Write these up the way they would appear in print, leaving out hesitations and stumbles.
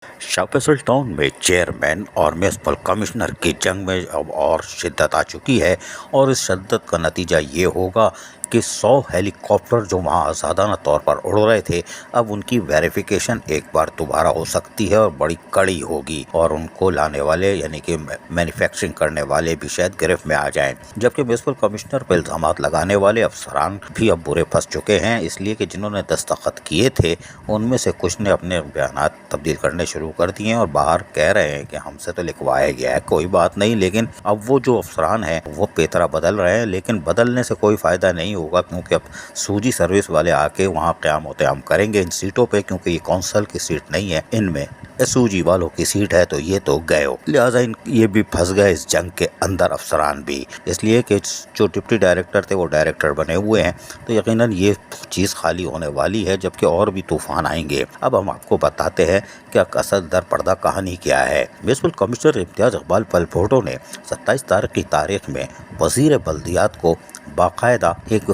Shah town में chairman और municipal commissioner की जंग में अब और शिद्दत आ चुकी है और इस शिद्दत का नतीजा ये होगा कि 100 हेलीकॉप्टर जो वहाँ आज़ादाना तौर पर उड़ रहे थे, अब उनकी वेरिफिकेशन एक बार दोबारा हो सकती है और बड़ी कड़ी होगी और उनको लाने वाले यानी कि मैन्युफैक्चरिंग करने वाले भी शायद गिरफ्त में आ जाएं। जबकि म्यूनसिपल कमिश्नर पर इल्ज़ामात लगाने वाले अफसरान भी अब बुरे फंस चुके हैं, इसलिए कि जिन्होंने दस्तखत किए थे उनमें से कुछ ने अपने बयानात तब्दील करने शुरू कर दिए हैं और बाहर कह रहे हैं कि हमसे तो लिखवाया गया है, कोई बात नहीं। लेकिन अब वो जो अफसरान हैं वो पेतरा बदल रहे हैं, लेकिन बदलने से कोई फ़ायदा नहीं होगा क्योंकि अब सूजी सर्विस वाले आके वहाँ क़याम व क़याम करेंगे इन सीटों पे, क्योंकि ये कौंसल की सीट नहीं है, इनमें सूजी वालों की सीट है, तो ये तो गए हो। लिहाजा ये भी फंस गए इस जंग के अंदर, अफसरान भी, इसलिए कि जो डिप्टी डायरेक्टर थे वो डायरेक्टर बने हुए हैं, तो यकीनन ये चीज़ खाली होने वाली है, जबकि और भी तूफान आएंगे। अब हम आपको बताते हैं कि असल दर पर्दा कहानी क्या है। म्यूनसिपल कमिश्नर इम्तियाज़ इकबाल पलफोटो ने 27 तारीख में वज़ीर बल्दियात को बाकायदा एक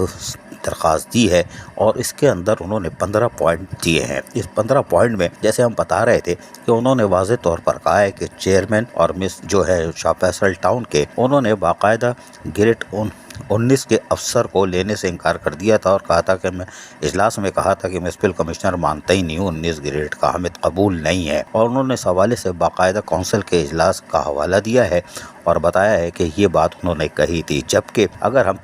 दरख्वास्त दी है और इसके अंदर उन्होंने 15 पॉइंट दिए हैं। इस 15 पॉइंट में जैसे हम बता रहे थे कि उन्होंने वाज़ेह तौर पर कहा है कि चेयरमैन और मिस जो है शाह फैसल टाउन के, उन्होंने बाकायदा ग्रेड 19 के अफसर को लेने से इनकार कर दिया था और कहा था कि मैं इजलास में कहा था कि म्यूनसिपल कमिश्नर मानता ही नहीं हूँ 19 ग्रेड का, हमें कबूल नहीं है। और उन्होंने इस हवाले से बाकायदा कौंसिल के इजलास का हवाला दिया है और बताया है कि ये बात उन्होंने कही थी। जबकि अगर हम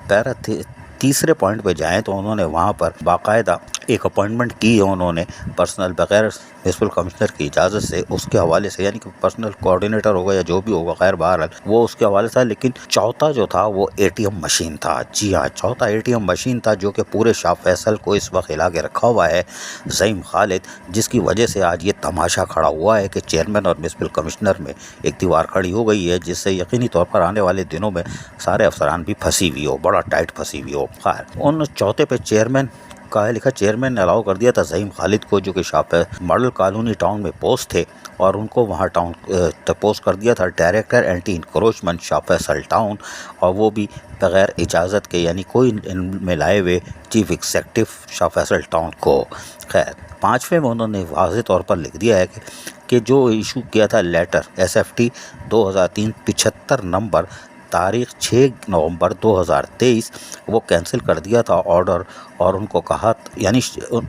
तीसरे पॉइंट पे जाएं तो उन्होंने वहाँ पर बाकायदा एक अपॉइंटमेंट की है उन्होंने पर्सनल, बगैर म्यूनसिपल कमिश्नर की इजाज़त से, उसके हवाले से, यानी कि पर्सनल कोऑर्डिनेटर होगा या जो भी होगा, खैर बहरहाल वो उसके हवाले था। लेकिन चौथा जो था वो एटीएम मशीन था। जी हाँ, चौथा एटीएम मशीन था जो कि पूरे शाह फैसल को इस वक्त हिला के रखा हुआ है ज़ईम खालिद, जिसकी वजह से आज ये तमाशा खड़ा हुआ है कि चेयरमैन और म्यूनसिपल कमिश्नर में एक दीवार खड़ी हो गई है, जिससे यकीनी तौर पर आने वाले दिनों में सारे अफसरान भी फंसी हुई हो, बड़ा टाइट फंसी हुई हो। खैर उन चौथे पे चेयरमैन का है लिखा, चेयरमैन ने अलाउ कर दिया था ज़ईम खालिद को, जो कि शाह मॉडल कॉलोनी टाउन में पोस्ट थे, और उनको वहाँ टाउन पोस्ट कर दिया था director anti encroachment Shah Faisal town, और वो भी बगैर इजाज़त के, यानी कोई इनमें लाए हुए chief executive Shah Faisal town को। खैर 5वें में उन्होंने वाज़ेह तौर पर लिख दिया है कि जो इशू किया था लेटर SFT 2003 75 नंबर तारीख 6 नवंबर 2023 वो कैंसिल कर दिया था ऑर्डर, और उनको कहा, यानी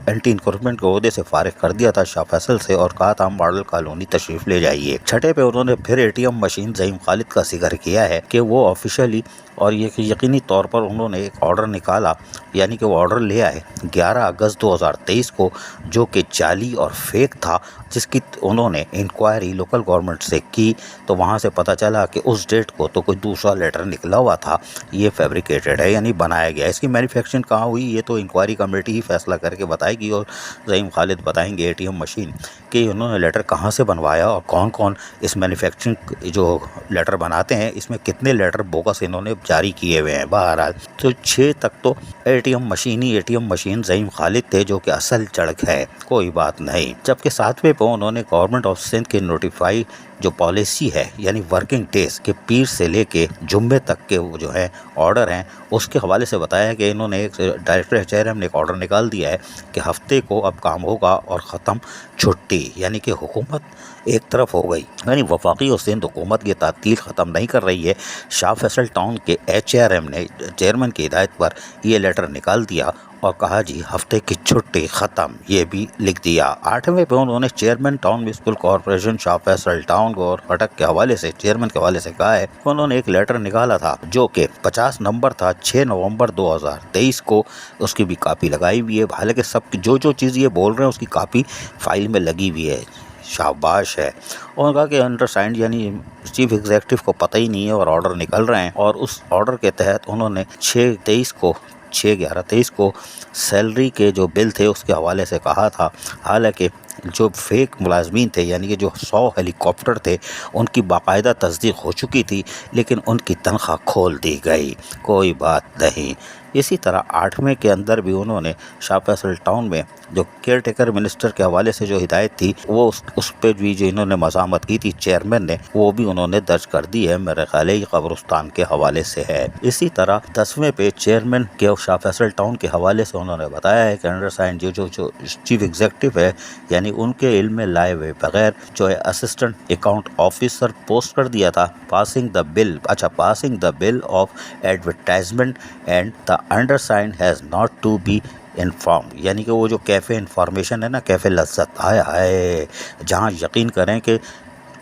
एंटी इंक्रोचमेंट के ओहदे से फारिग कर दिया था शाह फैसल से, और कहा था मॉडल कॉलोनी तशरीफ़ ले जाइए। छठे पे उन्होंने फिर एटीएम मशीन ज़ईम खालिद का जिक्र किया है कि वो ऑफिशियली और ये यकीनी तौर पर उन्होंने एक ऑर्डर निकाला, यानी कि वो ऑर्डर ले आए 11 अगस्त 2023 को, जो कि जाली और फेक था, जिसकी उन्होंने इंक्वायरी लोकल गवर्नमेंट से की, तो वहाँ से पता चला कि उस डेट को तो कोई दूसरा लेटर निकला हुआ था, ये फैब्रिकेटेड है, यानी बनाया गया। इसकी मैन्युफैक्चरिंग कहाँ हुई ये तो इंक्वायरी कमेटी ही फैसला करके बताएगी, और ज़ईम खालिद बताएंगे एटीएम मशीन कि उन्होंने लेटर कहाँ से बनवाया और कौन कौन इस मैन्युफैक्चरिंग जो लेटर बनाते हैं, इसमें कितने लेटर बोगस इन्होंने जारी किए हुए हैं। बहरहाल तो 6 तक तो एटीएम मशीन ज़ईम खालिद थे, जो कि असल चढ़क है, कोई बात नहीं। जबकि 7वें पर उन्होंने गवर्नमेंट ऑफ सिंध के नोटिफाई जो पॉलिसी है, यानी वर्किंग डेज के पीर से लेके जुम्मे तक के वो जो है ऑर्डर हैं, उसके हवाले से बताया कि इन्होंने एक डायरेक्टर HRM ने एक ऑर्डर निकाल दिया है कि हफ्ते को अब काम होगा और ख़त्म छुट्टी, यानी कि हुकूमत एक तरफ हो गई, यानी वफाकी और सिंध हुकूमत ये तातील ख़त्म नहीं कर रही है। शाह फैसल टाउन के HRM ने चेयरमैन की हिदायत पर ये लेटर निकाल दिया और कहा जी हफ्ते की छुट्टी ख़त्म, ये भी लिख दिया। 8वें पे उन्होंने chairman town municipal corporation Shah Faisal town को और खटक के हवाले से, चेयरमैन के हवाले से कहा है, उन्होंने एक लेटर निकाला था जो कि 50 नंबर था 6 नवंबर 2023 को, उसकी भी कापी लगाई हुई है। हालांकि सब जो चीज़ ये बोल रहे हैं उसकी कापी फाइल में लगी हुई है, शाबाश है। और कहा कि अंडरसाइंड, यानी चीफ एग्जीक्यूटिव को पता ही नहीं है और ऑर्डर निकल रहे हैं, और उस ऑर्डर के तहत उन्होंने 6/11/23 को सैलरी के जो बिल थे उसके हवाले से कहा था। हालांकि जो फेक मुलाजमीन थे, यानी कि जो 100 हेलीकॉप्टर थे, उनकी बाकायदा तस्दीक हो चुकी थी, लेकिन उनकी तनख्वाह खोल दी गई, कोई बात नहीं। इसी तरह 8वें के अंदर भी उन्होंने शाह फैसल टाउन में जो केयर टेकर मिनिस्टर के हवाले से जो हिदायत थी वो उस पर भी जो इन्होंने मज़ामत की थी चेयरमैन ने, वो भी उन्होंने दर्ज कर दी है। मेरे ख्याल है ये कब्रिस्तान के हवाले से है। इसी तरह 10वें पे चेयरमैन के शाह फैसल टाउन के हवाले से उन्होंने बताया है कि अंडरसाइन जो चीफ एग्जीक्यूटिव है यानी उनके इल्म में लाए हुए बगैर जो है असिस्टेंट अकाउंट ऑफिसर पोस्ट कर दिया था। Passing the bill of advertisement and the undersign has not to be inform, यानी कि वो जो कैफ़े इन्फॉर्मेशन है ना, कैफ़े लज्जत, हाय हाय, जहाँ यकीन करें कि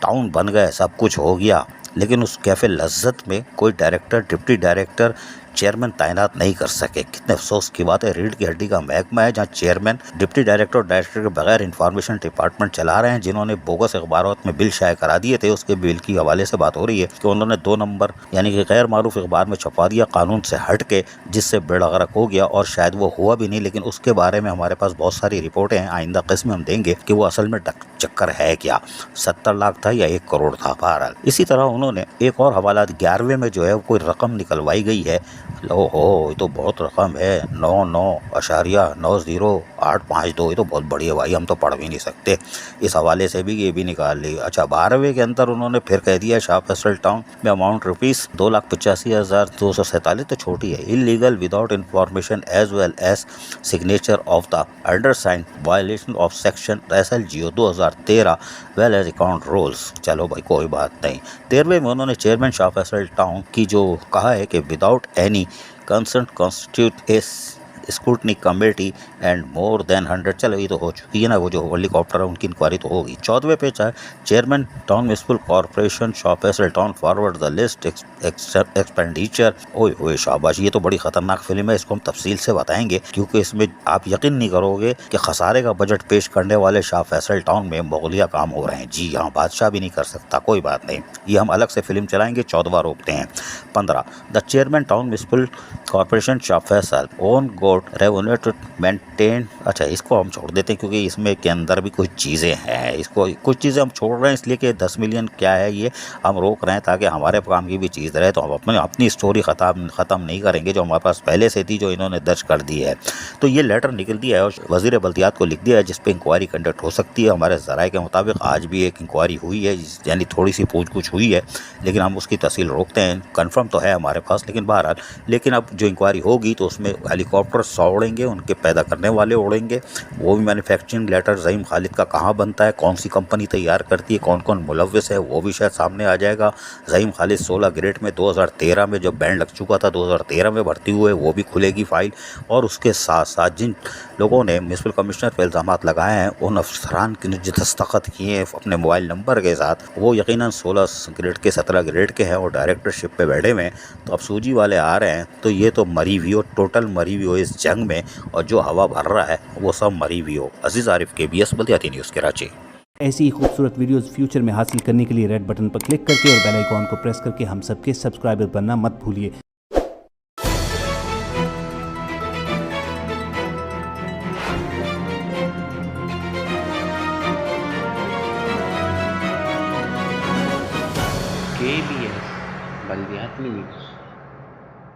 टाउन बन गए, सब कुछ हो गया, लेकिन उस कैफ़े लज्जत में कोई डायरेक्टर, डिप्टी डायरेक्टर, चेयरमैन तैनात नहीं कर सके। कितने अफसोस की बात है। रीढ़ की हड्डी का महकमा है जहाँ चेयरमैन, डिप्टी डायरेक्टर और डायरेक्टर के बगैर इंफॉर्मेशन डिपार्टमेंट चला रहे हैं, जिन्होंने बोगस अखबारों में बिल शाये करा दिए थे। उसके बिल की हवाले से बात हो रही है कि उन्होंने 2 नंबर यानी कि गैर मारूफ अखबार में छपा दिया कानून से हट के, जिससे बेड़ा गर्क हो गया और शायद वो हुआ भी नहीं, लेकिन उसके बारे में हमारे पास बहुत सारी रिपोर्टें हैं। आइंदा किस्म में हम देंगे कि वो असल में चक्कर है क्या, 70 लाख था या 1 करोड़ था। बहरहाल इसी तरह उन्होंने एक और हवाला 11वें में जो है कोई रकम निकलवाई गई है। ओहो, ये तो बहुत रकम है, 99.908552, ये तो बहुत बड़ी है भाई, हम तो पढ़ भी नहीं सकते। इस हवाले से भी ये भी निकाल ली। अच्छा, 12वें के अंदर उन्होंने फिर कह दिया शाह फैसल टाउन में अमाउंट रुपीज़ 2,85,247, तो छोटी है। Illegal without information as well as signature of the undersigned, violation of section SLGO 2013 well as account rules. चलो भाई कोई बात नहीं। 13वें में उन्होंने चेयरमैन शाह फैसल टाउन की जो कहा है कि without any concern constitute A scrutiny committee and more than 100, चलो ये तो हो चुकी है ना, वो जो हेलीकॉप्टर है उनकी इंक्वायरी तो होगी। 14वें पे चाहे chairman town municipal corporation Shah Faisal town forward the list expenditure. ओए ओए शाबाश, ये तो बड़ी खतरनाक फिल्म है, इसको हम तफसील से बताएंगे क्योंकि इसमें आप यकीन नहीं करोगे कि खसारे का बजट पेश करने वाले शाह फैसल टाउन में मुगलिया काम हो रहे हैं। जी हाँ, बादशाह भी नहीं कर सकता, कोई बात नहीं, ये हम अलग से फिल्म चलाएंगे। 14वां रोकते हैं। 15 the chairman town municipal corporation Shah Faisal own गोड रेवेन्यू टू मेंटेन। अच्छा, इसको हम छोड़ देते हैं क्योंकि इसमें के अंदर भी कुछ चीज़ें हैं, इसको कुछ चीज़ें हम छोड़ रहे हैं इसलिए कि 10 मिलियन क्या है ये हम रोक रहे हैं ताकि हमारे काम की भी चीज़ रहे। तो हम अपनी स्टोरी ख़त्म नहीं करेंगे जो हमारे पास पहले से थी, जो इन्होंने दर्ज कर दी है। तो ये लेटर निकल दिया है और वज़ीर बल्दियात को लिख दिया है जिस पे इंक्वायरी कंडक्ट हो सकती है। हमारे ज़राए के मुताबिक आज भी एक इंक्वायरी हुई है, यानी थोड़ी सी पूछ कुछ हुई है, लेकिन हम उसकी तफसील रोकते हैं। कन्फर्म तो है हमारे पास, लेकिन बहरहाल, लेकिन अब जो इंक्वायरी होगी तो उसमें हेलीकॉप्टर 100 उड़ेंगे, उनके पैदा करने वाले उड़ेंगे, वो भी मैन्युफैक्चरिंग लेटर ज़हीम खालिद का कहाँ बनता है, कौन सी कंपनी तैयार करती है, कौन कौन मुलव्विस है, वो भी शायद सामने आ जाएगा। ज़हीम खालिद 16 ग्रेड में 2013 में जो बैंड लग चुका था 2013 में भर्ती हुए, वो भी खुलेगी फाइल। और उसके साथ साथ जिन लोगों ने म्यूनिसिपल कमिश्नर पर इल्ज़ामात लगाए हैं, उन अफसरान के जो दस्तखत किए हैं अपने मोबाइल नंबर के साथ, वो यकीनन 16 ग्रेड के 17 ग्रेड के हैं और डायरेक्टरशिप पे बैठे हुए हैं। तो अब सूजी वाले आ रहे हैं, तो ये तो मरी हुई हो, टोटल मरी हुई हो इस जंग में, और जो हवा भर रहा है वो सब मरी हुई हो। अजीज़ आरिफ, KBS बल्दियाती न्यूज़ कराची। ऐसी ही खूबसूरत वीडियोस फ्यूचर में हासिल करने के लिए रेड बटन पर क्लिक करके और बेल आइकॉन को प्रेस करके हम सबके सब्सक्राइबर बनना मत भूलिए। KBS बल्दियाती न्यूज़।